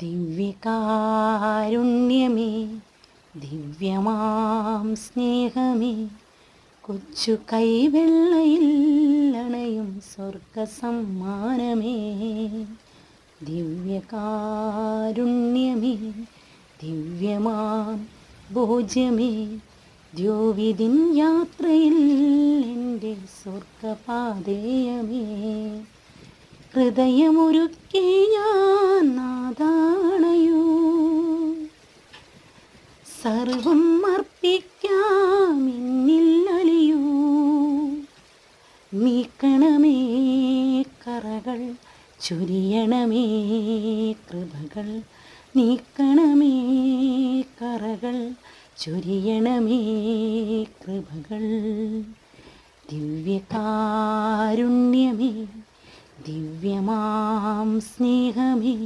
ദിവ്യകാരുണ്യമേ, ദിവ്യമാം സ്നേഹമേ, കൊച്ചു കൈവെള്ളയിൽ അണയും സ്വർഗസമ്മാനമേ. ദിവ്യകാരുണ്യമേ, ദിവ്യമാം ഭോജ്യമേ, ദ്യോവിതിൻ യാത്രയിൽ എൻ്റെ സ്വർഗപാതേയമേ. ഹൃദയമൊരുക്കി ഞാൻ നാദാണയൂ, സർവം അർപ്പിക്കാം എന്നിൽ അലിയൂ. നീക്കണമേ കറകൾ, ചൊരിയണമേ കൃപകൾ. നീക്കണമേ കറകൾ, ചൊരിയണമേ കൃപകൾ. ദിവ്യകാരുണ്യമേ, ദിവ്യമാം സ്നേഹമേ,